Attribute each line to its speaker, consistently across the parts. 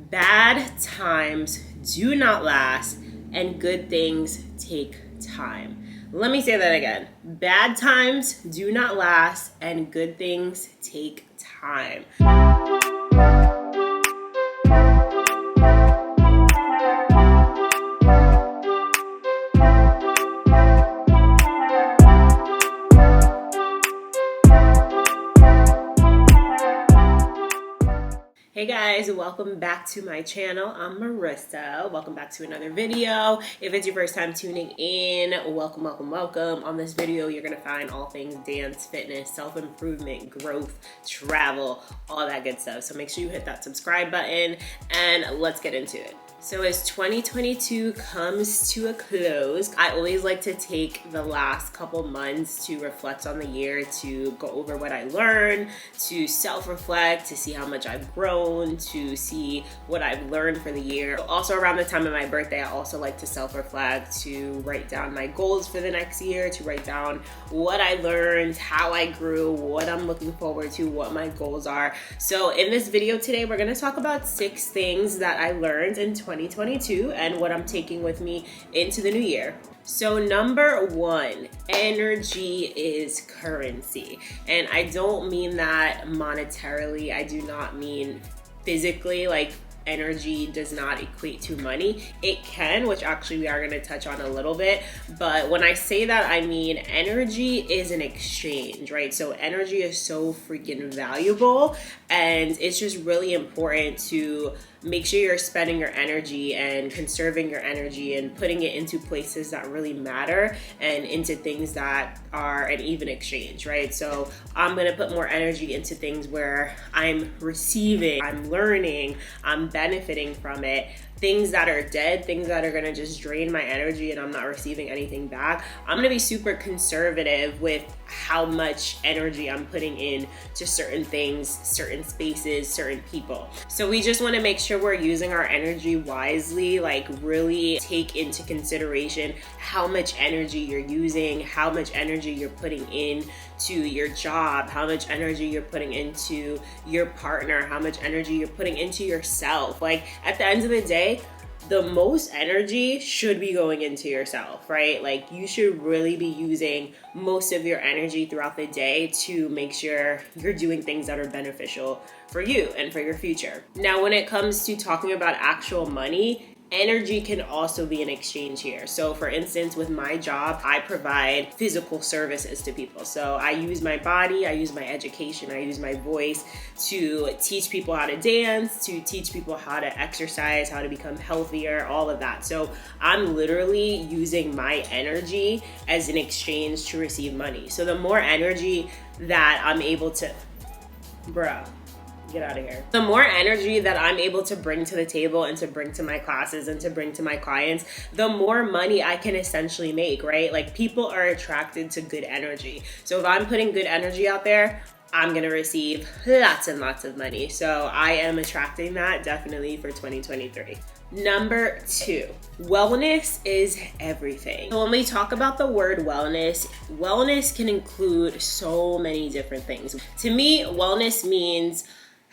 Speaker 1: Bad times do not last, and good things take time. Let me say that again. Bad times do not last, and good things take time. Hey guys, welcome back to my channel. I'm Marissa. Welcome back to another video. If it's your first time tuning in, welcome. On this video, you're gonna find all things dance, fitness, self-improvement, growth, travel, all that good stuff. So make sure you hit that subscribe button and let's get into it. So as 2022 comes to a close, I always like to take the last couple months to reflect on the year, to go over what I learned, to self-reflect, to see how much I've grown, to see what I've learned for the year. Also around the time of my birthday, I also like to self-reflect, to write down my goals for the next year, to write down what I learned, how I grew, what I'm looking forward to, what my goals are. So in this video today, we're gonna talk about 6 things that I learned in 2022 and what I'm taking with me into the new year. So number 1, energy is currency. And I don't mean that monetarily. I do not mean physically, like energy does not equate to money. It can, which actually we are going to touch on a little bit. But when I say that, I mean energy is an exchange, right? So energy is so freaking valuable, and it's just really important to make sure you're spending your energy and conserving your energy and putting it into places that really matter and into things that are an even exchange, right? So I'm gonna put more energy into things where I'm receiving, I'm learning, I'm benefiting from it. Things that are dead, things that are gonna just drain my energy and I'm not receiving anything back, I'm gonna be super conservative with how much energy I'm putting in to certain things, certain spaces, certain people. So we just wanna make sure we're using our energy wisely, like really take into consideration how much energy you're using, how much energy you're putting in to your job, how much energy you're putting into your partner, how much energy you're putting into yourself. Like at the end of the day, the most energy should be going into yourself, right? Like you should really be using most of your energy throughout the day to make sure you're doing things that are beneficial for you and for your future. Now, when it comes to talking about actual money, energy can also be an exchange here. So for instance, with my job, I provide physical services to people. So I use my body, I use my education, I use my voice to teach people how to dance, to teach people how to exercise, how to become healthier, all of that. So I'm literally using my energy as an exchange to receive money. So the more energy that I'm able to, get out of here. The more energy that I'm able to bring to the table and to bring to my classes and to bring to my clients, the more money I can essentially make, right? Like people are attracted to good energy. So if I'm putting good energy out there, I'm gonna receive lots and lots of money. So I am attracting that definitely for 2023. Number 2, wellness is everything. So when we talk about the word wellness, wellness can include so many different things. To me, wellness means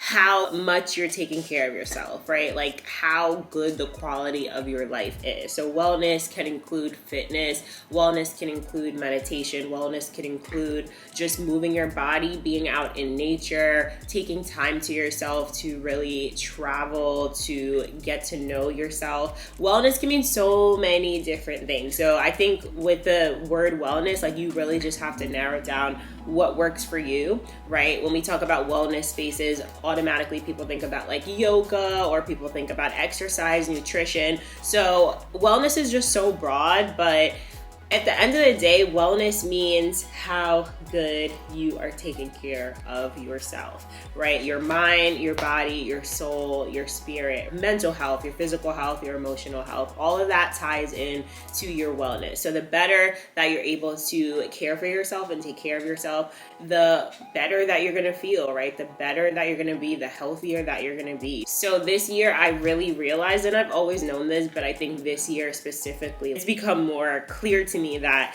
Speaker 1: how much you're taking care of yourself, right? Like how good the quality of your life is. So wellness can include fitness, wellness can include meditation, wellness can include just moving your body, being out in nature, taking time to yourself to really travel, to get to know yourself. Wellness can mean so many different things. So I think with the word wellness, like you really just have to narrow down what works for you, right? When we talk about wellness spaces, automatically people think about like yoga or people think about exercise, nutrition. So wellness is just so broad, but at the end of the day, wellness means how good you are taking care of yourself, right? Your mind, your body, your soul, your spirit, mental health, your physical health, your emotional health, all of that ties in to your wellness. So the better that you're able to care for yourself and take care of yourself, the better that you're gonna feel, right? The better that you're gonna be, the healthier that you're gonna be. So this year I really realized, and I've always known this, but I think this year specifically, it's become more clear to me that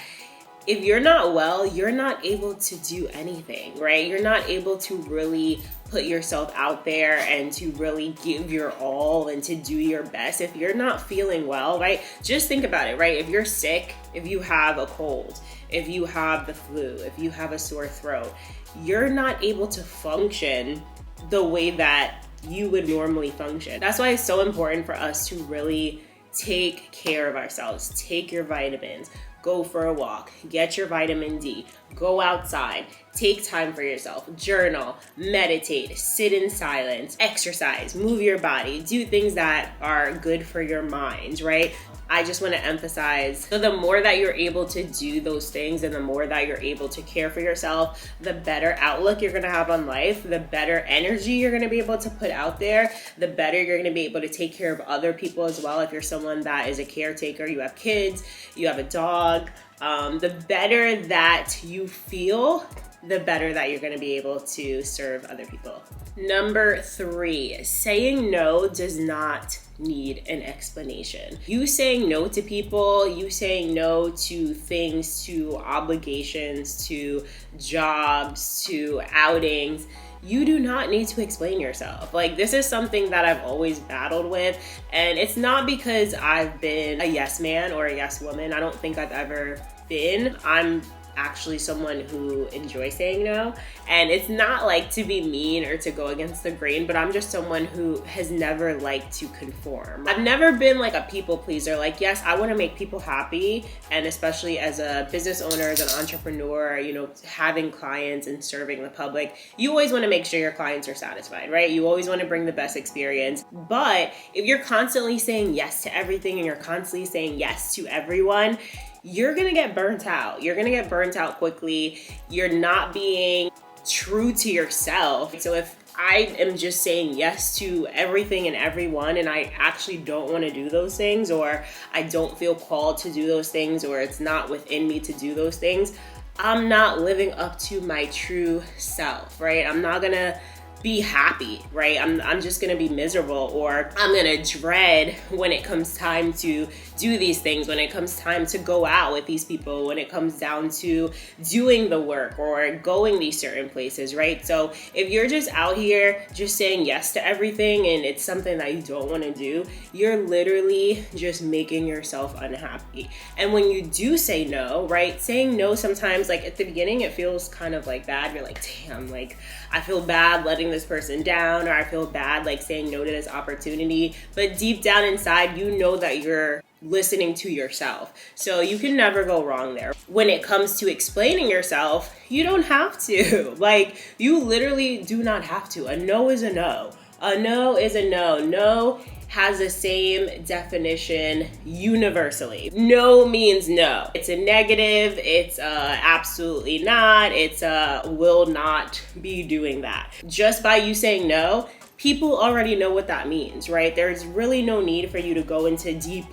Speaker 1: if you're not well, you're not able to do anything, right? You're not able to really put yourself out there and to really give your all and to do your best. If you're not feeling well, right? Just think about it, right? If you're sick, if you have a cold, if you have the flu, if you have a sore throat, you're not able to function the way that you would normally function. That's why it's so important for us to really take care of ourselves. Take your vitamins, go for a walk, get your vitamin D, go outside, take time for yourself, journal, meditate, sit in silence, exercise, move your body, do things that are good for your mind, right? I just want to emphasize, so the more that you're able to do those things and the more that you're able to care for yourself, the better outlook you're going to have on life, the better energy you're going to be able to put out there, the better you're going to be able to take care of other people as well. If you're someone that is a caretaker, you have kids, you have a dog, the better that you feel, the better that you're going to be able to serve other people. Number 3, saying no does not need an explanation. You saying no to people, you saying no to things, to obligations, to jobs, to outings, you do not need to explain yourself. Like, this is something that I've always battled with, and it's not because I've been a yes man or a yes woman. I don't think I've ever been. I'm actually someone who enjoys saying no, and it's not like to be mean or to go against the grain, but I'm just someone who has never liked to conform. I've never been like a people pleaser. Like, yes, I want to make people happy, and especially as a business owner, as an entrepreneur, you know, having clients and serving the public, you always want to make sure your clients are satisfied, right? You always want to bring the best experience. But if you're constantly saying yes to everything and you're constantly saying yes to everyone, you're gonna get burnt out. You're gonna get burnt out quickly. You're not being true to yourself. So if I am just saying yes to everything and everyone, and I actually don't want to do those things, or I don't feel called to do those things, or it's not within me to do those things, I'm not living up to my true self, right? I'm not gonna be happy, right? I'm just gonna be miserable, or I'm gonna dread when it comes time to do these things, when it comes time to go out with these people, when it comes down to doing the work or going these certain places, right? So if you're just out here just saying yes to everything and it's something that you don't want to do, you're literally just making yourself unhappy. And when you do say no, right? Saying no sometimes, like at the beginning, it feels kind of like bad. You're like, damn, like I feel bad letting this person down, or I feel bad like saying no to this opportunity. But deep down inside, you know that you're listening to yourself. So you can never go wrong there. When it comes to explaining yourself, you don't have to. Like, you literally do not have to. A no is a no. A no is a no. No has the same definition universally. No means no. It's a negative, it's absolutely not, it's will not be doing that. Just by you saying no, people already know what that means, right? There's really no need for you to go into deep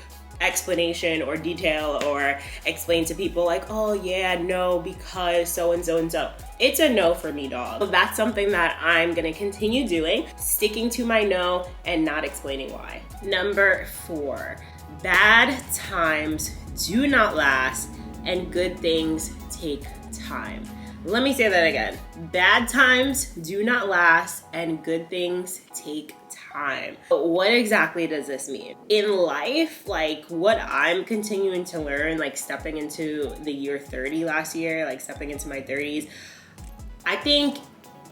Speaker 1: explanation or detail or explain to people like, oh yeah, no, because so and so and so. It's a no for me, dog. So that's something that I'm gonna continue doing, sticking to my no and not explaining why. Number 4, bad times do not last and good things take time. Let me say that again. Bad times do not last and good things take time. But what exactly does this mean? In life, like what I'm continuing to learn, like stepping into the year 30 last year, like stepping into my 30s, I think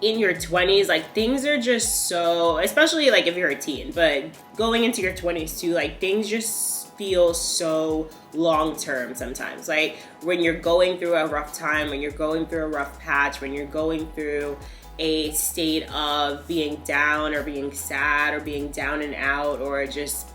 Speaker 1: in your 20s, like things are just so, especially like if you're a teen, but going into your 20s too, like things just feel so long-term sometimes. Like when you're going through a rough time, when you're going through a rough patch, when you're going through a state of being down or being sad or being down and out, or just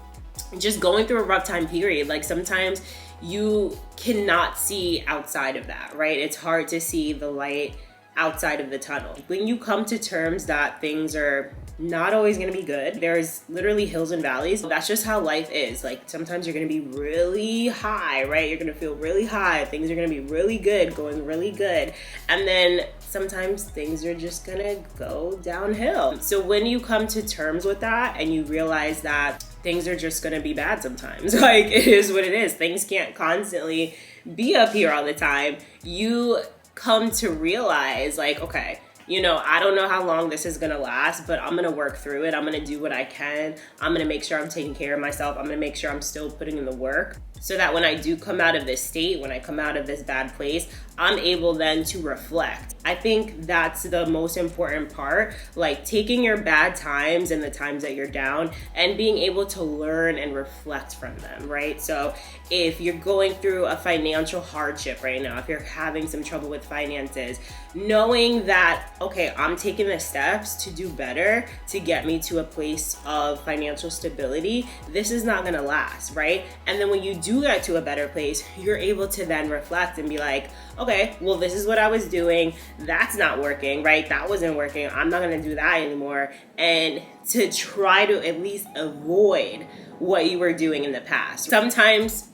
Speaker 1: going through a rough time period, like sometimes you cannot see outside of that, right? It's hard to see the light outside of the tunnel. When you come to terms that things are not always gonna be good, there's literally hills and valleys. That's just how life is. Like sometimes you're gonna be really high, right? You're gonna feel really high. Things are gonna be really good, going really good. And then sometimes things are just gonna go downhill. So when you come to terms with that and you realize that things are just gonna be bad sometimes, like it is what it is. Things can't constantly be up here all the time. You come to realize like, okay, you know, I don't know how long this is gonna last, but I'm gonna work through it. I'm gonna do what I can. I'm gonna make sure I'm taking care of myself. I'm gonna make sure I'm still putting in the work so that when I do come out of this state, when I come out of this bad place, I'm able then to reflect. I think that's the most important part, like taking your bad times and the times that you're down and being able to learn and reflect from them, right? So if you're going through a financial hardship right now, if you're having some trouble with finances, knowing that, okay, I'm taking the steps to do better, to get me to a place of financial stability, this is not gonna last, right? And then when you do get to a better place, you're able to then reflect and be like, okay, well, this is what I was doing. That's not working, right? That wasn't working. I'm not gonna do that anymore. And to try to at least avoid what you were doing in the past. Sometimes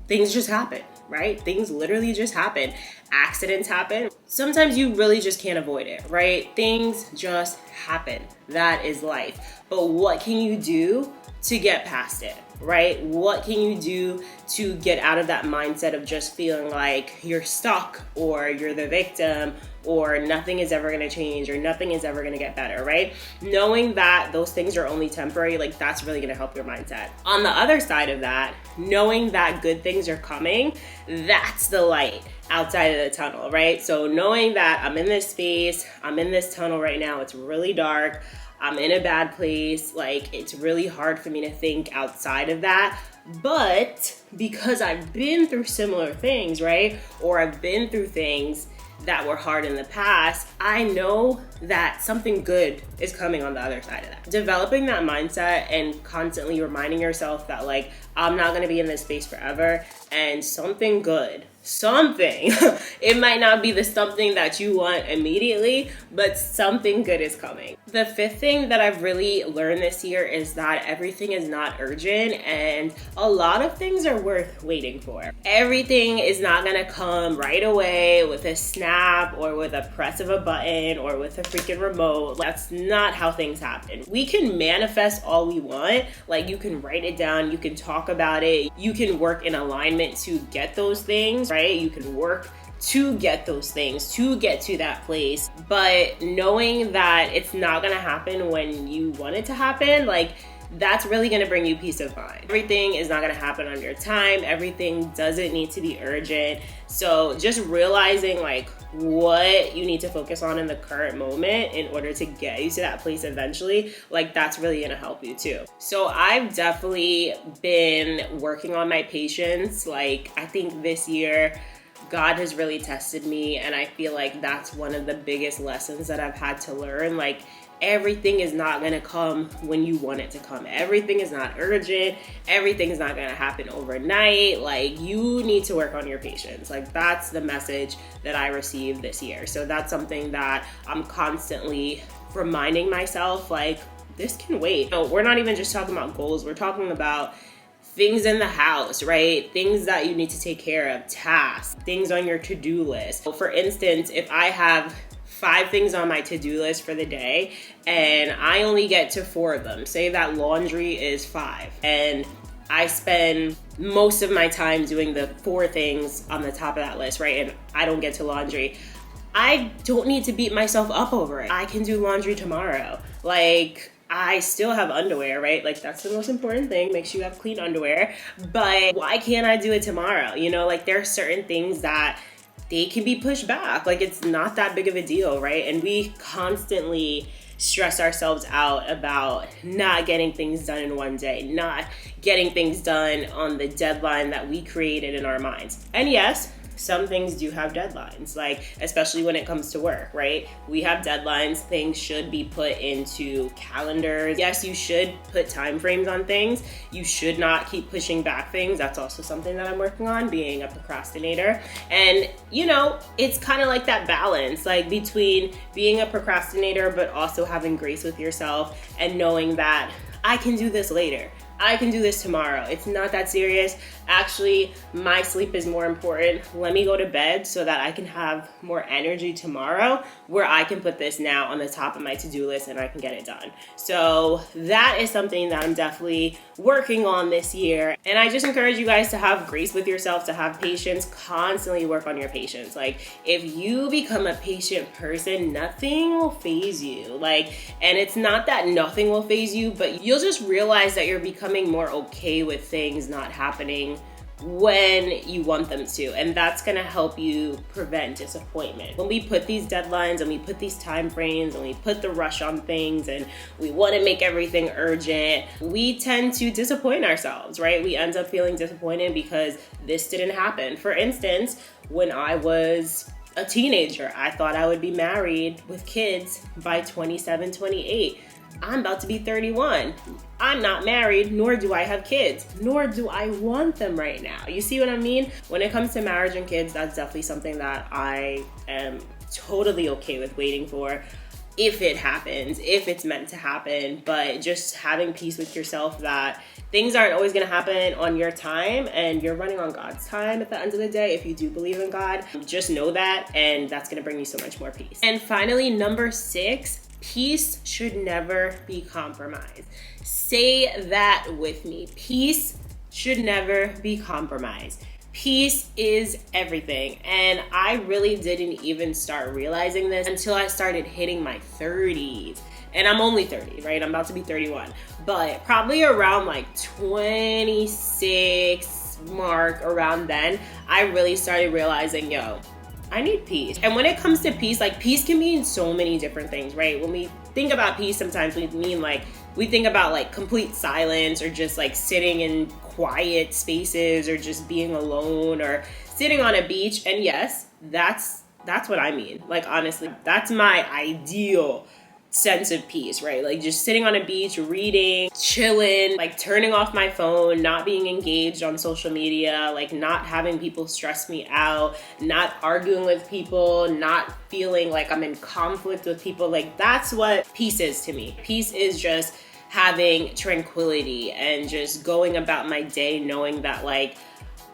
Speaker 1: things just happen, right? Things literally just happen. Accidents happen. Sometimes you really just can't avoid it, right? Things just happen. That is life. But what can you do to get past it, right? What can you do to get out of that mindset of just feeling like you're stuck or you're the victim or nothing is ever gonna change or nothing is ever gonna get better, right? Knowing that those things are only temporary, like that's really gonna help your mindset. On the other side of that, knowing that good things are coming, that's the light outside of the tunnel, right? So knowing that I'm in this space, I'm in this tunnel right now, it's really dark, I'm in a bad place, like it's really hard for me to think outside of that. But because I've been through similar things, right? Or I've been through things that were hard in the past, I know that something good is coming on the other side of that. Developing that mindset and constantly reminding yourself that like, I'm not gonna be in this space forever and something good, it might not be the something that you want immediately, but something good is coming. The fifth thing that I've really learned this year is that everything is not urgent and a lot of things are worth waiting for. Everything is not gonna come right away with a snap or with a press of a button or with a freaking remote. That's not how things happen. We can manifest all we want. Like you can write it down, you can talk about it, you can work in alignment to get those things, right? You can work to get those things, to get to that place, but knowing that it's not gonna happen when you want it to happen, like that's really gonna bring you peace of mind. Everything is not gonna happen on your time. Everything doesn't need to be urgent. So just realizing like what you need to focus on in the current moment in order to get you to that place eventually, like that's really gonna help you too. So I've definitely been working on my patience. Like I think this year, God has really tested me, and I feel like that's one of the biggest lessons that I've had to learn. Like everything is not gonna come when you want it to come. Everything is not urgent. Everything is not gonna happen overnight. Like you need to work on your patience. Like that's the message that I received this year. So that's something that I'm constantly reminding myself, like this can wait. No, we're not even just talking about goals. We're talking about things in the house, right? Things that you need to take care of, tasks, things on your to-do list. So for instance, if I have 5 things on my to-do list for the day and I only get to 4 of them, say that laundry is 5, and I spend most of my time doing the 4 things on the top of that list, right? And I don't get to laundry. I don't need to beat myself up over it. I can do laundry tomorrow. Like, I still have underwear, right? Like that's the most important thing. Make sure you have clean underwear. But why can't I do it tomorrow? You know, like there are certain things that they can be pushed back. Like it's not that big of a deal, right? And we constantly stress ourselves out about not getting things done in one day, not getting things done on the deadline that we created in our minds. And yes, some things do have deadlines, like especially when it comes to work, right? We have deadlines. Things should be put into calendars. Yes, you should put time frames on things. You should not keep pushing back things. That's also something that I'm working on, being a procrastinator. And you know, it's kind of like that balance, like between being a procrastinator but also having grace with yourself and knowing that I can do this later. I can do this tomorrow. It's not that serious. Actually, my sleep is more important. Let me go to bed so that I can have more energy tomorrow, where I can put this now on the top of my to-do list and I can get it done. So that is something that I'm definitely working on this year. And I just encourage you guys to have grace with yourself, to have patience, constantly work on your patience. Like, if you become a patient person, nothing will faze you. Like, and it's not that nothing will faze you, but you'll just realize that you're becoming more okay with things not happening when you want them to, and that's gonna help you prevent disappointment. When we put these deadlines and we put these time frames and we put the rush on things and we want to make everything urgent, we tend to disappoint ourselves, right? We end up feeling disappointed because this didn't happen. For instance, when I was a teenager, I thought I would be married with kids by 27, 28. I'm about to be 31. I'm not married, nor do I have kids, nor do I want them right now. You see what I mean? When it comes to marriage and kids, that's definitely something that I am totally okay with waiting for, if it happens, if it's meant to happen. But just having peace with yourself that things aren't always gonna happen on your time, and you're running on God's time at the end of the day. If you do believe in God, just know that, and that's gonna bring you so much more peace. And finally, number 6, peace should never be compromised. Say that with me. Peace should never be compromised. Peace is everything. And I really didn't even start realizing this until I started hitting my 30s. And I'm only 30, right? I'm about to be 31. But probably around like 26 mark, around then, I really started realizing, yo, I need peace. And when it comes to peace, like, peace can mean so many different things, right? When we think about peace, sometimes we think about like complete silence, or just like sitting in quiet spaces, or just being alone, or sitting on a beach. And yes, that's what I mean. Like, honestly, that's my ideal sense of peace, right? Like, just sitting on a beach, reading, chilling, like turning off my phone, not being engaged on social media, like not having people stress me out, not arguing with people, not feeling like I'm in conflict with people. Like, that's what peace is to me. Peace is just having tranquility and just going about my day knowing that, like,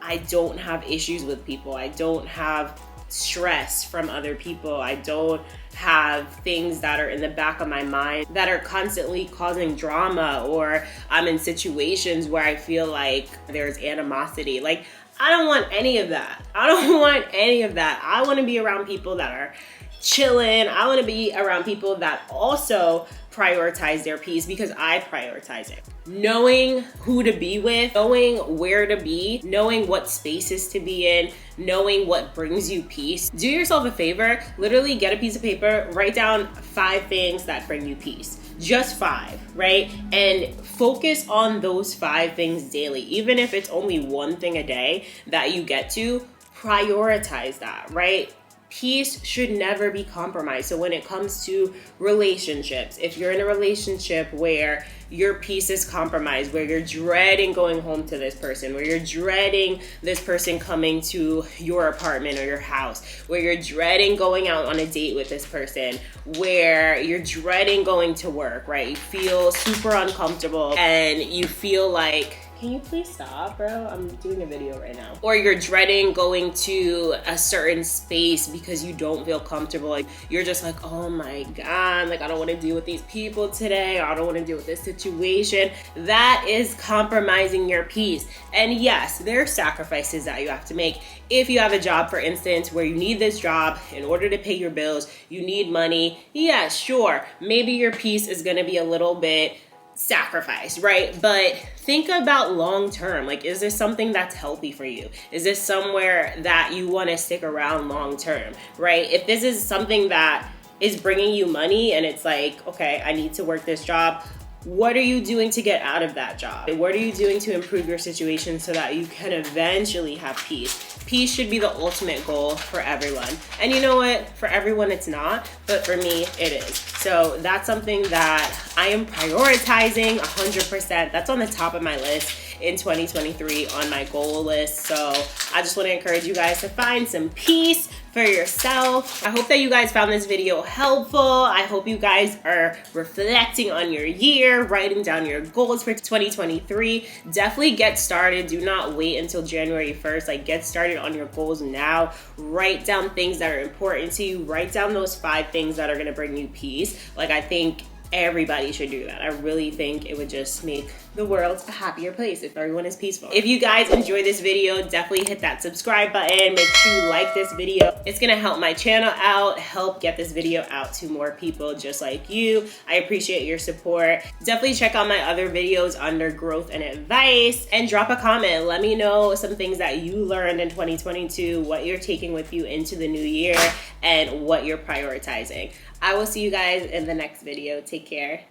Speaker 1: I don't have issues with people. I don't have stress from other people. I don't have things that are in the back of my mind that are constantly causing drama, or I'm in situations where I feel like there's animosity. Like, I don't want any of that. I don't want any of that. I want to be around people that are chilling. I want to be around people that also prioritize their peace, because I prioritize it. Knowing who to be with, knowing where to be, knowing what spaces to be in, knowing what brings you peace. Do yourself a favor, literally get a piece of paper, write down 5 things that bring you peace. Just 5, right? And focus on those 5 things daily. Even if it's only one thing a day that you get to, prioritize that, right? Peace should never be compromised. So when it comes to relationships, if you're in a relationship where your peace is compromised, where you're dreading going home to this person, where you're dreading this person coming to your apartment or your house, where you're dreading going out on a date with this person, where you're dreading going to work, right? You feel super uncomfortable and you feel like, can you please stop, bro? I'm doing a video right now. Or you're dreading going to a certain space because you don't feel comfortable. Like, you're just like, oh my God, like, I don't want to deal with these people today. Or I don't want to deal with this situation. That is compromising your peace. And yes, there are sacrifices that you have to make. If you have a job, for instance, where you need this job in order to pay your bills, you need money. Yeah, sure. Maybe your peace is going to be a little bit sacrifice, right? But think about long term. Like, is this something that's healthy for you? Is this somewhere that you want to stick around long term, right? If this is something that is bringing you money and it's like, okay, I need to work this job, what are you doing to get out of that job? What are you doing to improve your situation so that you can eventually have peace? Peace should be the ultimate goal for everyone. And you know what? For everyone, it's not, but for me, it is. So that's something that I am prioritizing 100%. That's on the top of my list in 2023 on my goal list. So I just want to encourage you guys to find some peace, for yourself. I hope that you guys found this video helpful. I hope you guys are reflecting on your year, writing down your goals for 2023. Definitely get started. Do not wait until January 1st. Like, get started on your goals now. Write down things that are important to you. Write down those 5 things that are going to bring you peace. Like, I think everybody should do that. I really think it would just make the world a happier place if everyone is peaceful. If you guys enjoyed this video, definitely hit that subscribe button. Make sure you like this video. It's gonna help my channel out, help get this video out to more people just like you. I appreciate your support. Definitely check out my other videos under growth and advice, and drop a comment. Let me know some things that you learned in 2022, what you're taking with you into the new year, and what you're prioritizing. I will see you guys in the next video. Take care.